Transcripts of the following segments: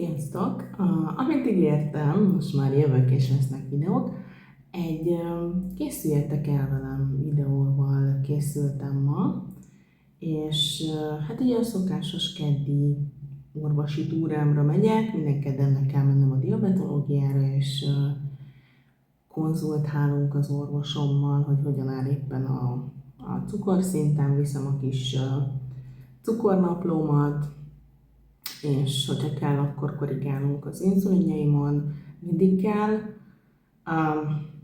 Sziasztok! Amint ígértem, most már jövök és lesznek videók. Készüljetek el velem videóval készültem ma, és hát ugye a szokásos keddi orvosi túrámra megyek, minden kedden kell mennem a diabetológiára, és konzultálunk az orvosommal, hogy hogyan áll éppen a cukorszintem, viszem a kis cukornaplómat, és hogyha kell, akkor korrigálunk az inzulinjaimon, mindig kell.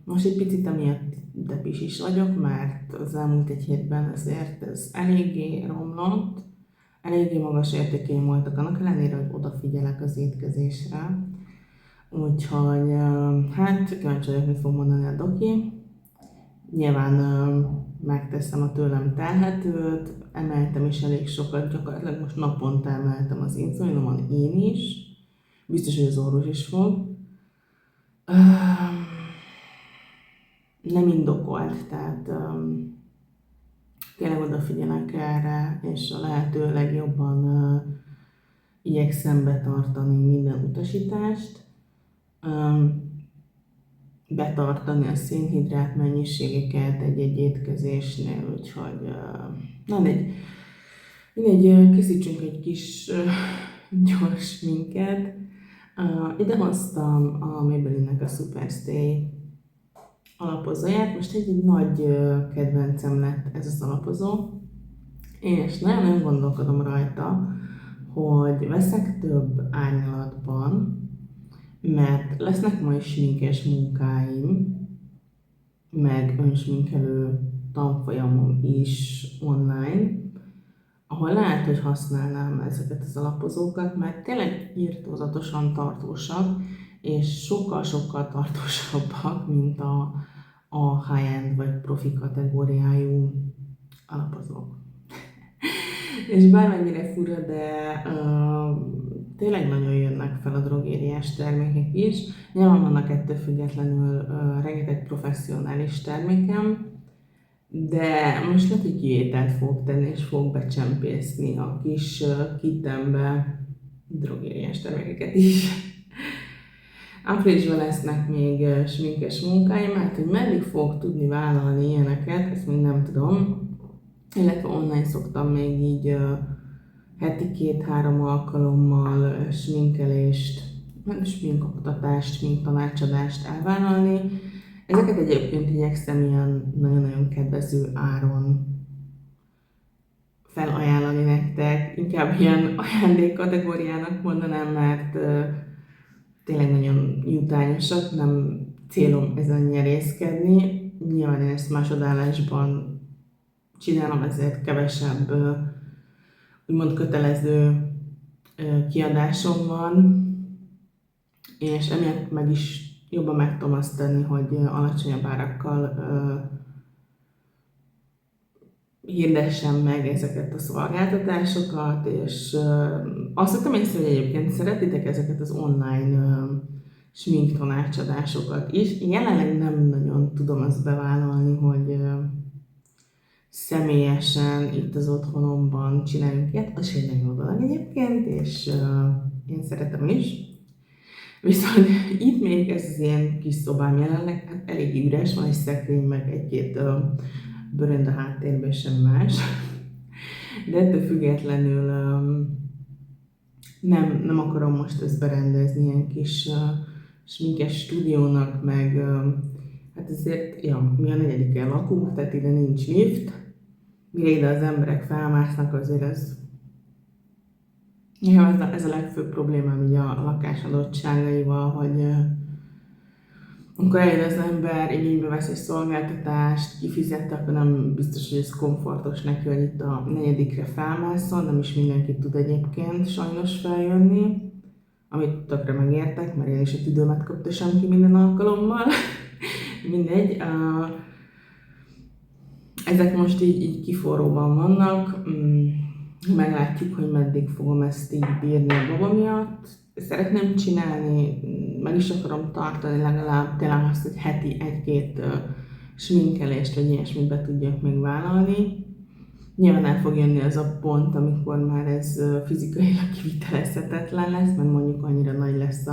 Most egy picit amiatt depis is vagyok, mert az elmúlt egy hétben ezért ez eléggé romlott, eléggé magas értékeim voltak, annak ellenére, hogy odafigyelek az étkezésre. Úgyhogy hát kíváncsi vagyok, mit fog mondani a doki. Nyilván megteszem a tőlem telhetőt, emeltem is elég sokat, gyakorlatilag most naponta emeltem az inzulinomon én is. Biztos, hogy az orvos is fog. Nem indokolt, tehát tényleg odafigyelek erre, és a lehető legjobban igyekszem betartani minden utasítást. Betartani a szénhidrát mennyiségeket egy-egy étkezésnél, úgyhogy mindegy, készítsünk egy kis gyors minket. Ide hoztam a Maybelline-nek a Superstay alapozóját, most egy nagy kedvencem lett ez az alapozó, és nagyon gondolkodom rajta, hogy veszek több árnyalatban, mert lesznek majd sminkes munkáim, meg önsminkelő tanfolyamom is online, ahol lehet, hogy használnám ezeket az alapozókat, mert tényleg irtózatosan tartósak, és sokkal-sokkal tartósabbak, mint a high-end vagy profi kategóriájú alapozók. És bármennyire fura, de tényleg nagyon jönnek fel a drogériás termékek is. Nyilván vannak ettől függetlenül rengeteg professzionális termékem, de most lehet, hogy kivételt fogok tenni, és fogok becsempészni a kis kitembe drogériás termékeket is. Áprilisban lesznek még sminkes munkáim, hát hogy meddig fogok tudni vállalni ilyeneket, ezt még nem tudom. Illetve online szoktam még így heti 2-3 alkalommal sminkelést, sminkoktatást, sminktanácsadást elvállalni. Ezeket egyébként igyekszem ilyen nagyon-nagyon kedvező áron felajánlani nektek. Inkább ilyen ajándékkategóriának mondanám, mert tényleg nagyon jutányosak, nem célom ezen nyerészkedni. Nyilván én ezt másodállásban csinálom, ezért kevesebb úgymond kötelező kiadásom van, és emiatt meg is jobban meg tudom azt tenni, hogy alacsonyabb árakkal hirdessem meg ezeket a szolgáltatásokat, és azt hittem észre, hogy egyébként szeretitek ezeket az online smink tanácsadásokat is. Jelenleg nem nagyon tudom azt bevállalni, hogy személyesen itt az otthonomban csináljunk ilyet, az egy nagyon dolog egyébként, és én szeretem is. Viszont itt még ez az ilyen kis szobám jelenleg, hát elég üres, van egy szekrény, meg egy-két bőrönd a háttérben, sem más. De ettől függetlenül nem akarom most ezt berendezni ilyen kis sminkes stúdiónak, meg hát ezért, mi a 4. lakunk, tehát ide nincs lift. Mire ide az emberek felmásznak, azért ez a legfőbb problémám így a lakás adottságaival, hogy amikor eljön az ember, igénybe vesz egy szolgáltatást, kifizette, akkor nem biztos, hogy ez komfortos neki, hogy itt a 4. felmászol, nem is mindenki tud egyébként sajnos feljönni, amit tökre megértek, mert én is a tüdőmet köptösem ki minden alkalommal. Mindegy. Ezek most így kiforróban vannak, meglátjuk, hogy meddig fogom ezt így bírni a baba miatt. Szeretném csinálni, meg is akarom tartani legalább tényleg azt, hogy heti 1-2 sminkelést vagy ilyesmit be tudjak még vállalni. Nyilván el fog jönni az a pont, amikor már ez fizikailag kivitelezhetetlen lesz, mert mondjuk annyira nagy lesz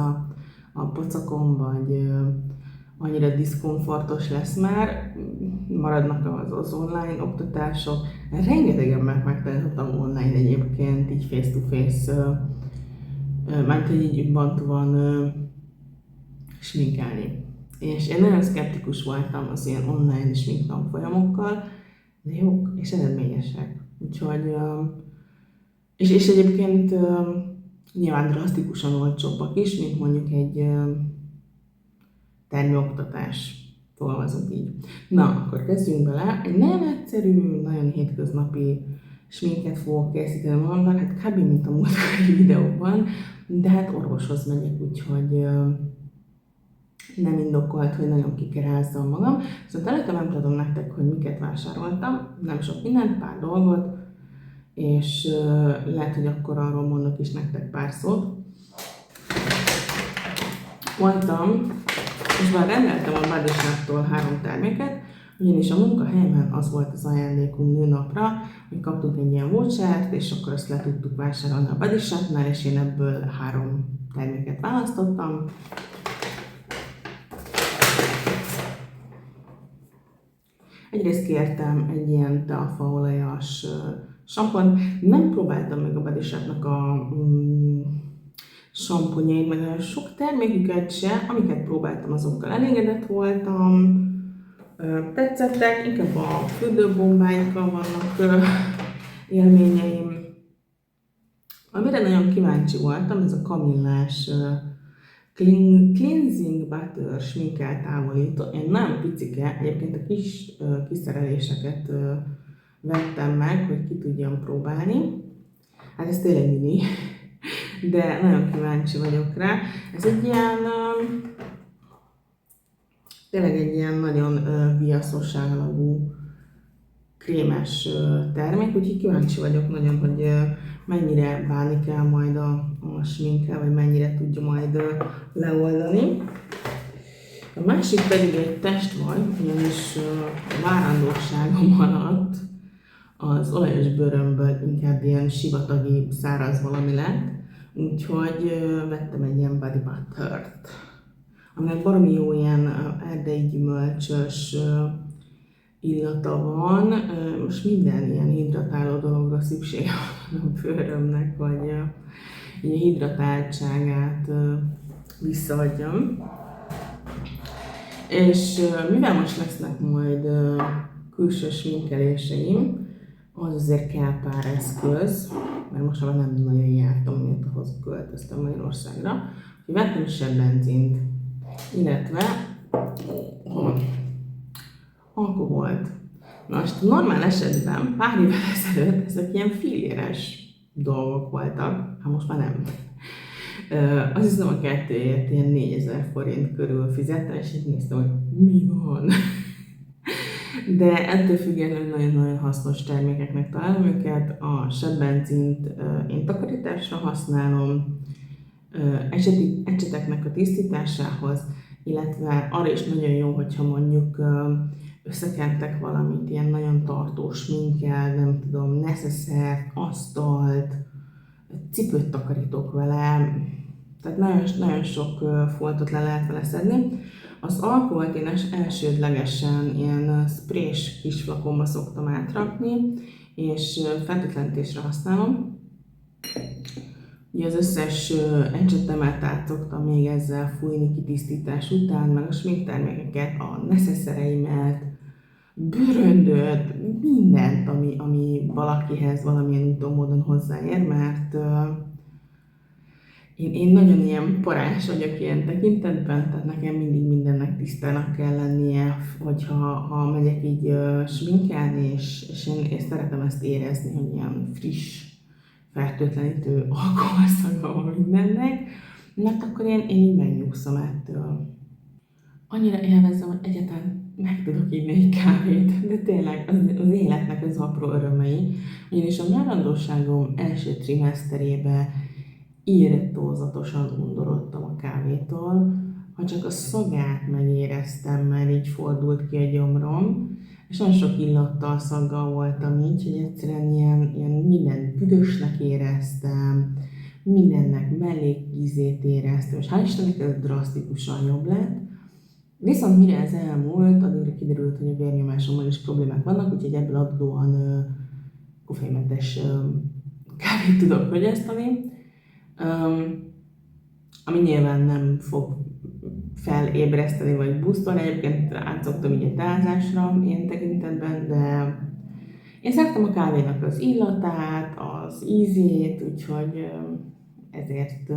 a pocakom, vagy annyira diszkomfortos lesz már, maradnak az online oktatások. Rengetegen megtanítottam online egyébként, így face-to-face, mert így van sminkelni. És én nagyon szkeptikus voltam az ilyen online sminktanfolyamokkal, de jók és eredményesek. Úgyhogy, és egyébként nyilván drasztikusan olcsóbbak is, mint mondjuk egy termőoktatás. Fogalmazunk így. Na, akkor kezdjünk bele. Egy nagyon egyszerű, nagyon hétköznapi sminket fogok készíteni magamnak, hát kb. Mint a múltkori videóban, de hát orvoshoz megyek, úgyhogy nem indokolt, hogy nagyon kikerázzam magam. Szóval előtte megmutatom nektek, hogy miket vásároltam, nem sok mindent, pár dolgot, és lehet, hogy akkor arról mondok is nektek pár szót. Voltam, és már rendeltem a Body Shop-tól 3 terméket, ugyanis a munkahelyemen az volt az ajándékunk nőnapra, hogy kaptunk egy ilyen vouchert, és akkor azt le tudtuk vásárolni a Body Shop-nál, és én ebből 3 terméket választottam. Egyrészt kértem egy ilyen teafaolajas sampont. Nem próbáltam meg a Body Shop-nak a samponjait, meg a sok terméküket se, amiket próbáltam, azokkal elégedett voltam. Tetszettek, inkább a fürdőbombáikkal vannak élményeim. Amire nagyon kíváncsi voltam, ez a kamillás Cleansing Butter sminkeltávolító. Én nagyon picike, egyébként a kis kiszereléseket vettem meg, hogy ki tudjam próbálni. Hát ez tényleg mini, de nagyon kíváncsi vagyok rá. Ez egy ilyen, tényleg egy ilyen nagyon viaszos állagú, krémes termék, úgyhogy kíváncsi vagyok nagyon, hogy mennyire bánni kell majd a sminkkel, vagy mennyire tudja majd leoldani. A másik pedig egy testvaj, ugyanis a várandóságom alatt az olajos bőrömből inkább ilyen sivatagi, száraz valami lett, úgyhogy vettem egy ilyen body buttert, aminek baromi jó ilyen erdei gyümölcsös illata van. Most minden ilyen hidratáló dologra szüksége van a bőrömnek, hogy a hidratáltságát visszaadjam. És mivel most lesznek majd külső sminkeléseim, az azért kell pár eszköz, mert most már nem nagyon jártam, miért ahhoz költöztem Magyarországra. Úgyhogy vettem sebbenzint, illetve alkoholt. Na most normál esetben pár évvel ezelőtt ezek ilyen filléres dolgok voltak, hát most már nem. Azt hiszem a kettőért ilyen 4000 forint körül fizettem, és így néztem, hogy mi van. De ettől függetlenül nagyon-nagyon hasznos termékeknek találom őket. A sebbenzint én takarításra használom, ecseteknek a tisztításához, illetve arra is nagyon jó, hogyha mondjuk összekentek valamit, ilyen nagyon tartós sminkkel, nem tudom, neszeszert, asztalt, cipőt takarítok vele, tehát nagyon sok foltot le lehet vele szedni. Az alkoholt én elsődlegesen ilyen sprés kis flakonba szoktam átrakni, és fertőtlenítésre használom. Ugye az összes ecsetemet át szoktam még ezzel fújni kitisztítás után, meg a sminktermékeket, a neszeszereimet, bőröndöt, mindent, ami valakihez valamilyen úton módon hozzáér, mert én nagyon ilyen parás vagyok ilyen tekintetben, tehát nekem mindig mindennek tisztának kell lennie, hogyha megyek így sminkelni, és én szeretem ezt érezni, hogy ilyen friss, fertőtlenítő alkoholszaga van mindennek, mert akkor én így megnyugszom ettől. Annyira élvezem, hogy egyáltalán meg tudok inni egy kávét, de tényleg az életnek az apró örömei. Ugyanis a várandóságom első trimeszterébe írtózatosan undorodtam a kávétól, ha csak a szagát megéreztem, mert így fordult ki a gyomrom, és nagyon sok illattal, szaggal voltam így, hogy egyszerűen ilyen minden büdösnek éreztem, mindennek mellékízét éreztem, és hál' Istennek ez drasztikusan jobb lett. Viszont mire ez elmúlt, addigra kiderült, hogy a vérnyomásommal is problémák vannak, úgyhogy ebből adódóan koffeinmentes kávét tudok fogyasztani, ami nyilván nem fog felébreszteni vagy busztolni. Egyébként átszoktam így egy tázásra ilyen tekintetben, de én szeretem a kávénak az illatát, az ízét, úgyhogy ezért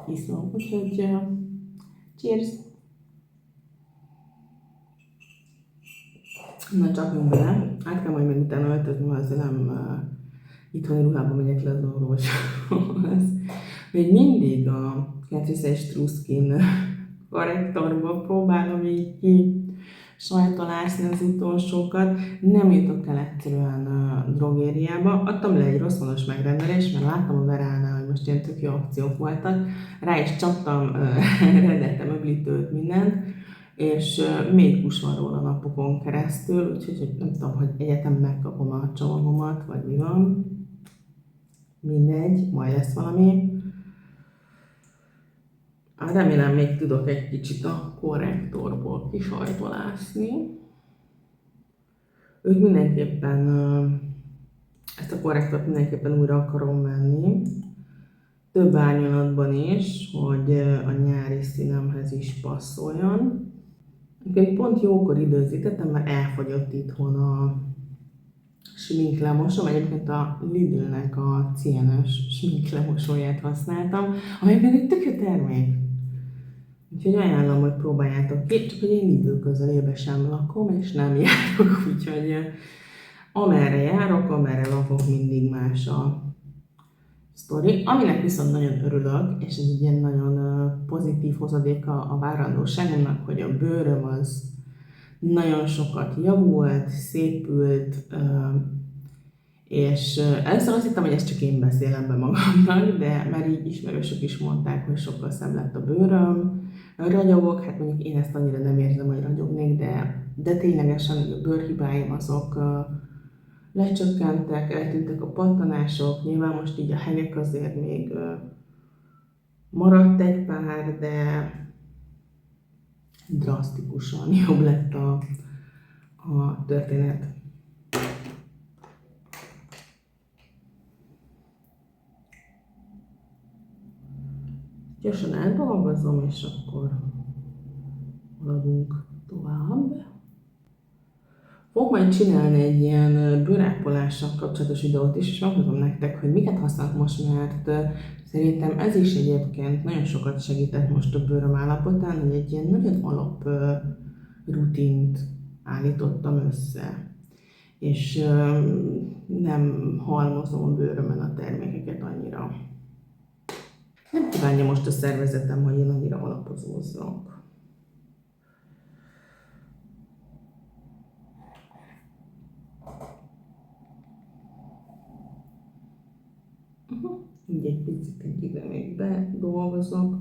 iszom. Úgyhogy cheers! Na csapjunk bele, át kell majd még utána öltözni, mert azért nem itthoni ruhában megyek le az orvoshoz. Még mindig a Catrice True Skin korrektorból próbálom így ki sajtolászni az utolsókat. Nem jutok el egyszerűen drogériába. Adtam le egy rossz vonos megrendelést, mert láttam a Veránál, hogy most ilyen tök jó akciók voltak. Rá is csaptam, rendeltem öblítőt, mindent, és még kus van róla napokon keresztül, úgyhogy nem tudom, hogy egyetem megkapom a csomagomat, vagy mi van. Mindegy, majd lesz valami. Remélem még tudok egy kicsit a korrektorból kisajtolászni. Ők mindenképpen, ezt a korrektort mindenképpen újra akarom venni. Több árnyalatban is, hogy a nyári színemhez is passzoljon. Pont jókor időzítettem, mert elfogyott itthon a sminklemosom, egyébként a Lidl-nek a CNS sminklemosóját használtam, ami pedig egy tök jó termék. Úgyhogy ajánlom, hogy próbáljátok ki, csak hogy én Lidl közelében sem lakom, és nem járok, úgyhogy amerre járok, amerre lakok, mindig más a sztori. Aminek viszont nagyon örülök, és ez egy ilyen nagyon pozitív hozadéka a várandóságomnak, hogy a bőröm az nagyon sokat javult, szépült, és először azt hittem, hogy ezt csak én beszélem be magamnak, de már így ismerősök is mondták, hogy sokkal szebb lett a bőröm. Ragyogok, hát mondjuk én ezt annyira nem érzem, hogy ragyognék, de ténylegesen a bőrhibáim azok lecsökkentek, eltűntek a pattanások, nyilván most így a hegyek azért még maradt egy pár, de drasztikusan jobb lett a történet. Gyorsan eldolgozom, és akkor haladunk tovább. Fogok majd csinálni egy ilyen bőrápolással kapcsolatos videót is, és megmutatom nektek, hogy miket használok most, mert szerintem ez is egyébként nagyon sokat segített most a bőröm állapotán, hogy egy ilyen nagyon alap rutint állítottam össze. És nem halmozom a bőrömön a termékeket annyira. Nem kívánja most a szervezetem, hogy én annyira alapozózzak. Így egy picit ide még bedolgozok.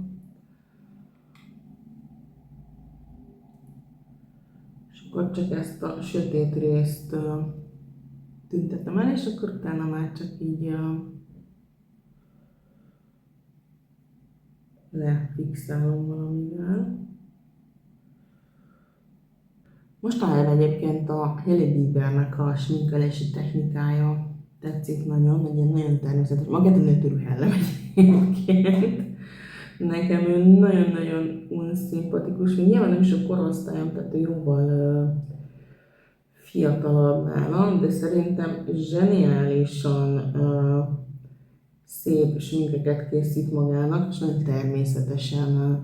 És akkor csak ezt a sötét részt tüntetem el, és akkor utána már csak így lefixálom valamivel. Mostanában egyébként a Hailey Biebernek a sminkelési technikája tetszik nagyon, egy ilyen nagyon természetes, magát a nőtörű hellem egyébként. Nekem ő nagyon-nagyon unszimpatikus, még nyilván nem is a korosztályom, tehát ő jóval fiatalabb nálam, de szerintem zseniálisan szép sminkeket készít magának, és nagyon természetesen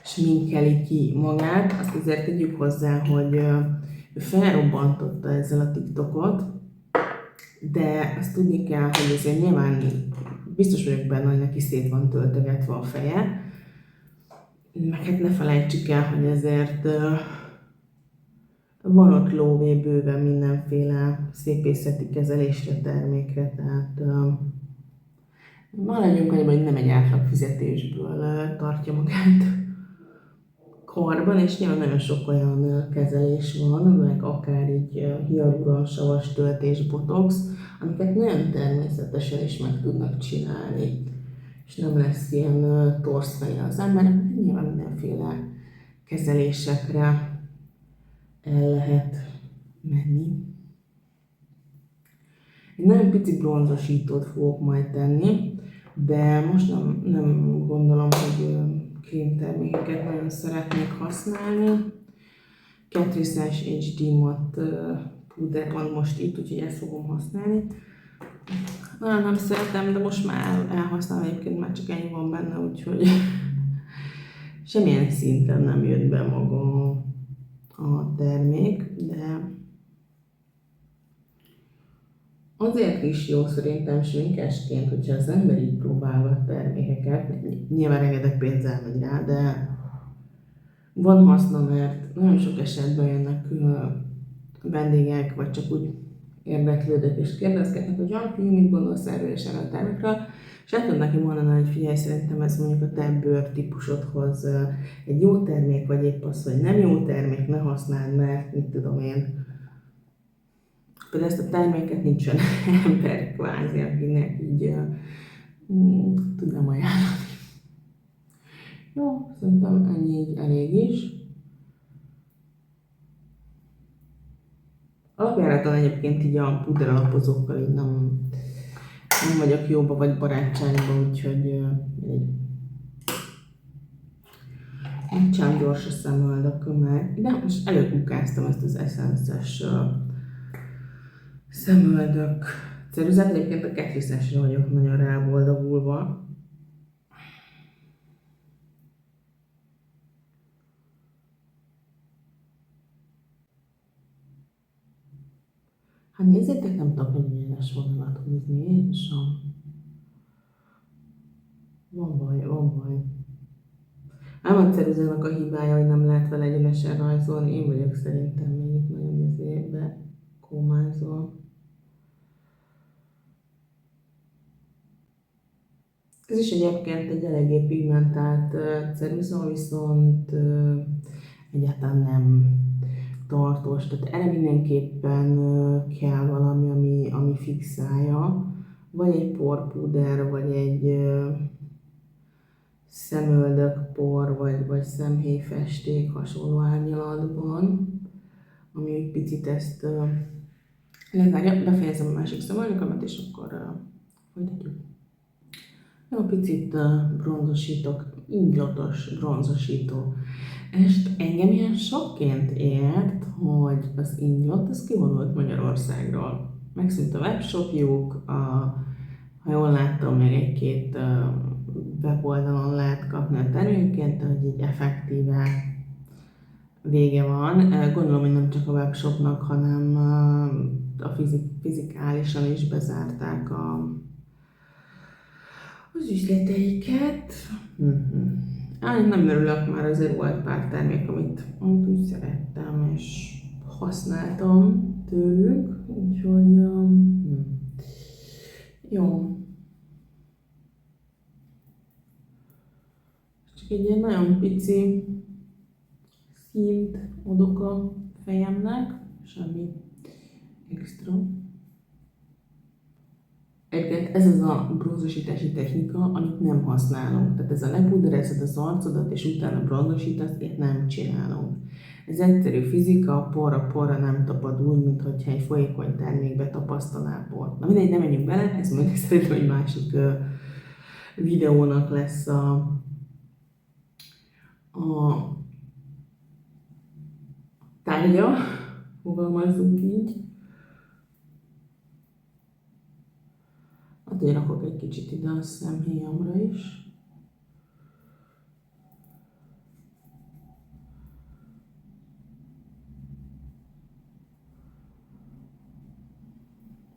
sminkeli ki magát. Azt azért tegyük hozzá, hogy ő felrobbantotta ezzel a TikTokot, de azt tudni kell, hogy azért nyilván biztos vagyok benne, hogy neki szét van töltögetve a feje. Meg hát ne felejtsük el, hogy ezért van ott lóvé bőven mindenféle szépészeti kezelésre, termékre, tehát maradjunk annyiban, hogy nem egy átlag fizetésből tartja magát karban, és nyilván nagyon sok olyan kezelés van, meg akár így hialuron-savas töltés, botox, amiket nagyon természetesen is meg tudnak csinálni, és nem lesz ilyen torz feje az embernek, nyilván mindenféle kezelésekre el lehet menni. Egy nagyon pici bronzosítót fogok majd tenni, de most nem gondolom, hogy krémtermékeket nagyon szeretnék használni. Catrice HD Matte púder van most itt, úgyhogy ezt fogom használni. Nagyon nem szeretem, de most már elhasználom egyébként, már csak ennyi van benne, úgyhogy semmilyen szinten nem jött be maga a termék, de azért is jó szerintem sminkesként, hogyha az ember így próbálgat termékeket, nyilván rengeteg pénz elmegy rá, de van haszna, mert nagyon sok esetben jönnek vendégek, vagy csak úgy érdeklődők és kérdezgetnek, hogy mit gondolsz erről és erről a termékről, és el tudom neki mondani, hogy figyelj, szerintem ez mondjuk a te bőrtípusodhoz egy jó termék, vagy épp az, hogy nem jó termék, ne használd, mert mit tudom én. Például ezt a terméket nincsen ember kvázi, akinek így tudnám ajánlani. Jó, szerintem ennyi így elég is. Alapjáraton egyébként így a puder alapozókkal így nem vagyok jóba vagy barátságban, úgyhogy nincsen gyors a szemöldökömmel. De most előkukáztam ezt az Essence-es szemöldök ceruzát. Egyébként a Catrice-esre vagyok nagyon ráboldogulva. Hát nézzétek, nem tudok nagyon éles vonalat húzni, Jézusom. Van baj. Nem a ceruzának a hibája, hogy nem lehet vele egyenesen rajzolni, én vagyok szerintem még itt nagyon izébe kómázva. Ez is egyébként egy eléggé pigmentált ceruza, viszont egyáltalán nem tartós, tehát erre mindenképpen kell valami, ami fixálja, vagy egy porpúder, vagy egy szemöldökpor, vagy szemhéjfesték hasonló árnyalatban, ami egy picit ezt lezárja. Befejezem a másik szemöldökömet, és akkor folytatjuk. Jó, picit bronzosítok, inglatos bronzosító. És engem ilyen sokként ért, hogy az inglot az kivonult Magyarországról. Megszűnt a webshopjuk, ha jól láttam, még egy-két weboldalon lehet kapni a terméket, de hogy így effektíve vége van. Gondolom, hogy nem csak a webshopnak, hanem a fizikálisan is bezárták az üzleteiket. Én nem örülök, már azért volt pár termék, amit úgy szerettem és használtam tőlük, úgyhogy jó. Csak egy ilyen nagyon pici színt adok a fejemnek, semmi extra. Egyébként ez az a bronzosítási technika, amit nem használunk. Tehát ez a lepúderezed az arcodat, és utána bronzosítasz, ilyet nem csinálunk. Ez egyszerű fizika, porra nem tapad úgy, mintha egy folyékony termékbe tapasztanál port. Na mindegy, nem menjünk bele, ez majd szerintem egy másik videónak lesz a tárgya, fogalmazzunk így. Hát én rakok egy kicsit ide a szemhéjamra is.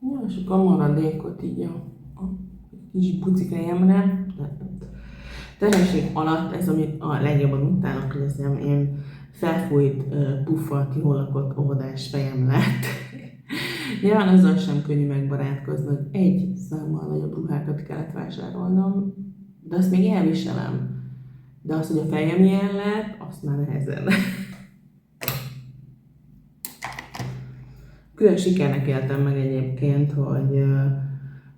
Ja, és akkor a maradékot így a kis bucikejemre. Terhesség alatt ez, amit a legjobban utálok, hogy ez nem én felfújt, puffalt, jól lakott óvodás fejem lett. Nyilván azzal sem könnyű megbarátkozni, hogy egy számmal nagyobb ruhákat kellett vásárolnom, de azt még elviselem. De az, hogy a fejem ilyen lett, azt már nehezen. Külön sikernek éltem meg egyébként, hogy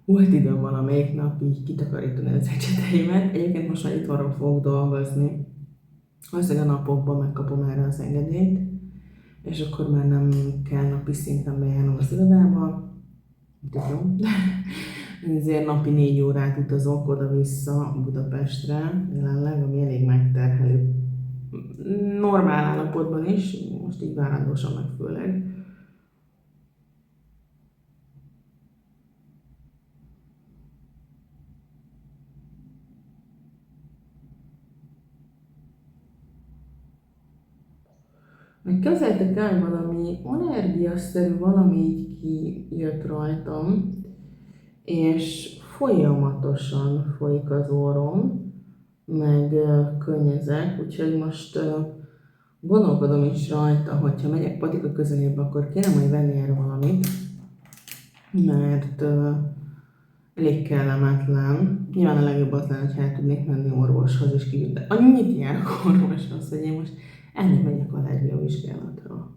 volt időm valamelyik nap így kitakarítani az ecseteimet. Egyébként most már itthonról fogok dolgozni. Valószínűleg a napokban megkapom erre az engedélyt, és akkor már nem kell napi szinten bejárnom az irodába. Tudom. Ezért napi 4 órát utazok oda-vissza Budapestre jelenleg, ami elég megterhelő. Normál állapotban is, most így várandósan meg főleg. Meg képzeljétek el, valami allergiaszerű valami így kijött rajtam, és folyamatosan folyik az orrom, meg könnyezek, úgyhogy most gondolkodom is rajta, hogyha megyek patika közelébe, akkor kéne majd venni erre valamit, mert elég kellemetlen. Nyilván a legjobb az lenne, hogy el tudnék menni orvoshoz, és kívül, de annyit járok orvoshoz, hogy én most ennek megyek allergia vizsgálatra.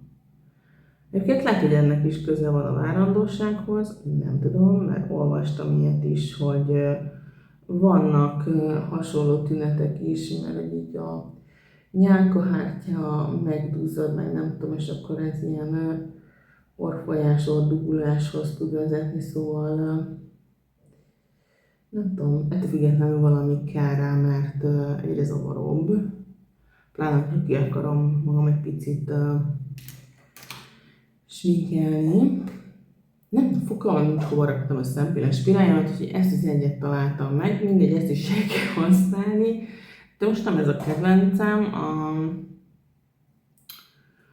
Egyébként lehet, hogy ennek is köze van a várandósághoz, nem tudom, mert olvastam ilyet is, hogy vannak hasonló tünetek is, mert hogy így a nyálkahártya megduzzad, meg nem tudom, és akkor ez ilyen orfolyás, orduguláshoz tud vezetni, szóval nem tudom, ettől függetlenül valami kell rá, mert egyre zavaróbb. Pláne, hogy ki akarom magam egy picit sminkelni. Nem fogalmam nincs, hova raktam a szempilles spiráljamat, úgyhogy ezt az egyet találtam meg, mindegy, ezt is el kell használni. De most nem ez a kedvencem,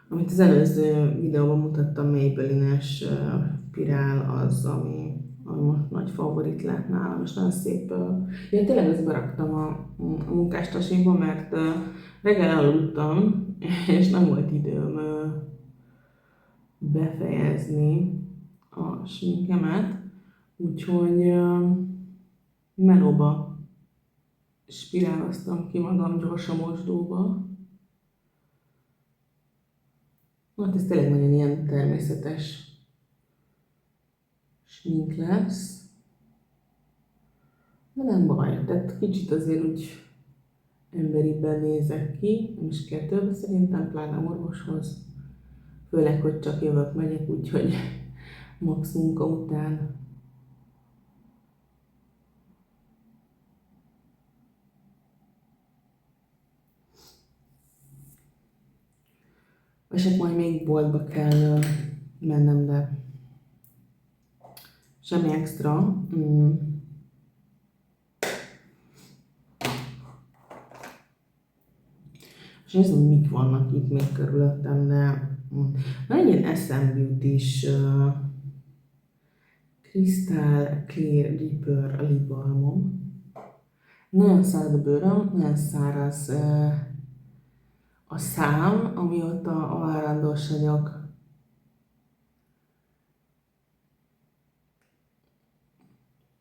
amit az előző videóban mutattam, Maybelline-es spirál az, ami most nagy favorit lett nálam, és nagyon szép. Ja, tényleg ezt beraktam a munkástasikba, mert reggel aludtam, és nem volt időm befejezni a sminkemet, úgyhogy melóba spiráloztam ki magam gyorsan mosdóba. Hát ez tényleg nagyon ilyen természetes smink lesz. De nem baj, tehát kicsit azért úgy emberiben nézek ki, nem is kell több szerintem, pláne orvoshoz. Főleg, hogy csak jövök, megyek, úgyhogy max munka után. És hát majd még boltba kell mennem, de semmi extra. És nézem, hogy mik vannak itt még körülöttem, de van egy ilyen SM Beauty-s Crystal Clear Reaper lip balmom. Nagyon száraz a bőröm, nagyon száraz a szám, amióta a várandós vagyok.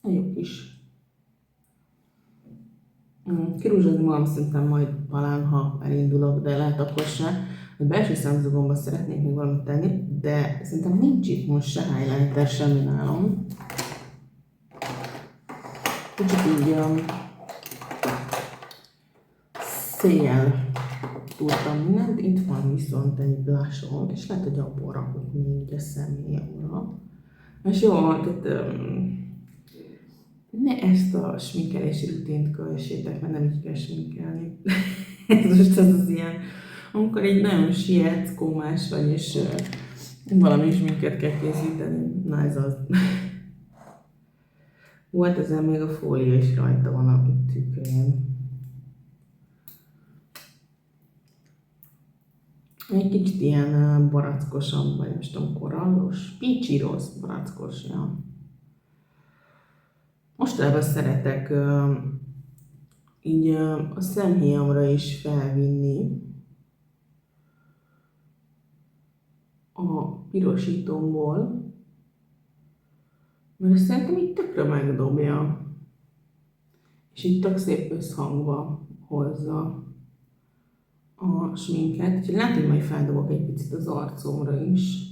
Jó kis. Kirúzsozni magam szerintem majd talán, ha elindulok, de lehet akkor se. A belső szemzugomba szeretnék még valamit tenni, de szerintem nincs itt most se highlighter, semmi nálam. Csak így széjjel tudtam mindent. Itt van viszont egy blushom, és lehet, hogy abból rakok még a személyemre. És jó, tehát ne ezt a sminkelési rutint kövessétek, mert nem így kell sminkelni. Ez most az ilyen, amikor egy nagyon sietsz, kómás vagy, és valami sminket kell készíteni. Na ez az. Volt ezen még a fólia is rajta van a tükrén. Egy kicsit ilyen barackosabb, vagy most tudom, korallos, peachy rossz barackos, ja. Mostanában szeretek így a szemhéjamra is felvinni a pirosítómból, mert szerintem így tökre megdobja. És így tök szép összhangba hozza a sminket, úgyhogy lehet, hogy majd feldobok egy picit az arcomra is.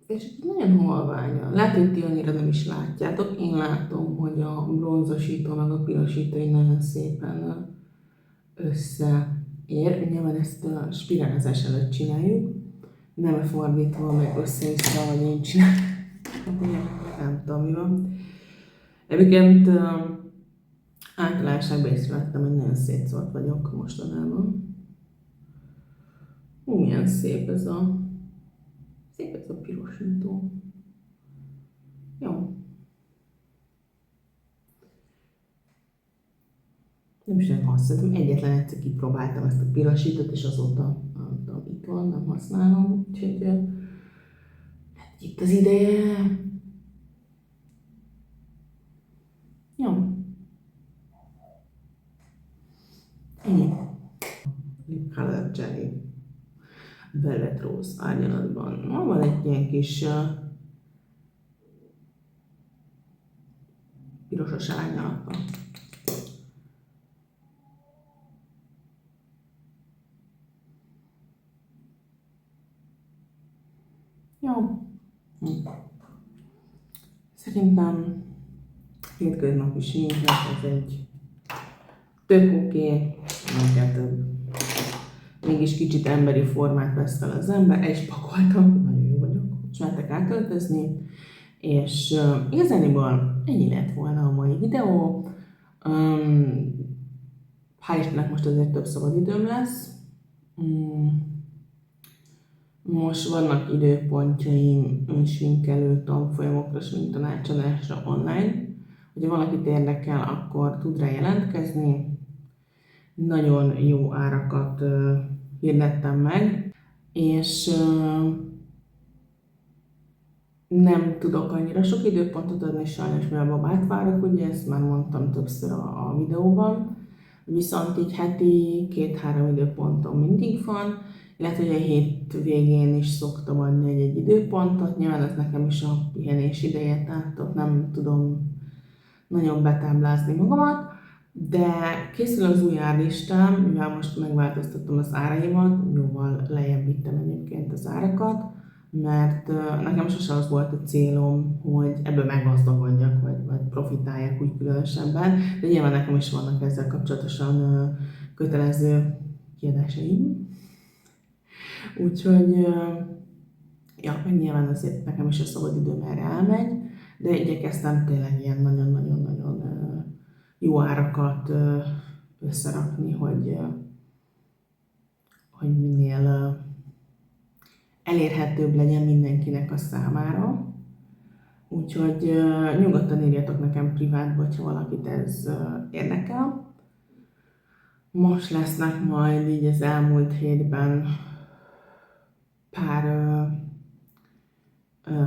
És nagyon halványan. Lehet, hogy ti annyira nem is látjátok. Én látom, hogy a bronzosító meg a pirosító így nagyon szépen összeér. Nyilván ezt a spirálozás előtt csináljuk. Nem fordítva, meg össze-vissza, vagy én csinálom. Nem tudom, mi van. Egyébként általánosságban észrevettem, hogy nagyon szétszórt vagyok mostanában. Milyen szép ez a pirosító. Jó. Nem is nagyon használtam, egyetlen egyszer kipróbáltam ezt a pirosítót, és azóta itt van, nem használom, úgyhogy itt az ideje. Jó. Ennyi. Lip Color Jelly. Velvet Rose árnyalatban. Van egy ilyen kis pirosos árnyalata. Jó. Szerintem hétköznapi sminknek ez egy tök oké, nem kell több. Mégis kicsit emberi formát vesz fel az ember, el is pakoltam, nagyon jó vagyok, most mertek átöltözni, és igazániból ennyi lett volna a mai videó. Hál' Istennek most azért több szabad időm lesz. Most vannak időpontjaim sminkelő tanfolyamokra, sminktanácsadásra online. Hogyha valakit érdekel, akkor tud rá jelentkezni. Nagyon jó árakat hirdettem meg, és nem tudok annyira sok időpontot adni sajnos, mivel babát várok, ugye ezt már mondtam többször a videóban, viszont így heti 2-3 időponton mindig van, illetve hogy a hét végén is szoktam adni egy időpontot, nyilván ez nekem is a pihenés ideje, tehát ott nem tudom nagyon betáblázni magamat, de készül az új árlistám, mivel most megváltoztattam az áraimat, jóval lejjebb vittem egyébként az árakat, mert nekem sose az volt a célom, hogy ebből meggazdagodjak, vagy profitáljak úgy különösebben, de nyilván nekem is vannak ezzel kapcsolatosan kötelező kiadásaim. Úgyhogy, ja, meg nyilván azért nekem is a szabadidőm erre elmegy, de igyekeztem tényleg ilyen nagyon-nagyon-nagyon jó árakat összerakni, hogy minél elérhetőbb legyen mindenkinek a számára. Úgyhogy nyugodtan írjatok nekem privátba, ha valakit ez érdekel. Most lesznek majd így az elmúlt hétben pár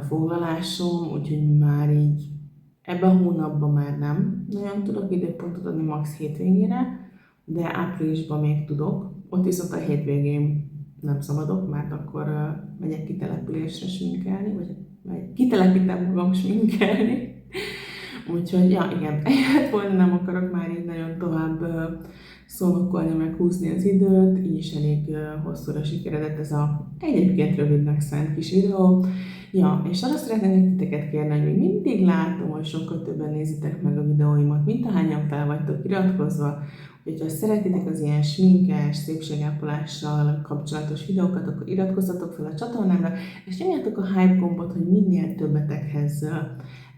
foglalásom, úgyhogy már így ebben a hónapban már nem nagyon tudok időpontot adni, max. Hétvégére, de áprilisban még tudok. Ott viszont a hétvégén nem szabadok, mert akkor megyek kitelepülésre sminkelni, vagy kitelepítem magam sminkelni. Úgyhogy, ja igen, eljött volna, nem akarok már így nagyon tovább szónokolni, meg húzni az időt, így is elég hosszúra sikeredett ez a egyébként rövidnek szánt kis videó. Ja, és arra szeretnék titeket kérni, hogy még mindig látom, hogy sokkal többen nézitek meg a videóimat, mint ahányan fel vagytok iratkozva. Úgyhogy ha szeretitek az ilyen sminkes, szépségápolással kapcsolatos videókat, akkor iratkozzatok fel a csatornámra, és nyomjátok a hype gombot, hogy minél többetekhez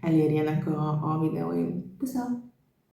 elérjenek a videóim. Pusza!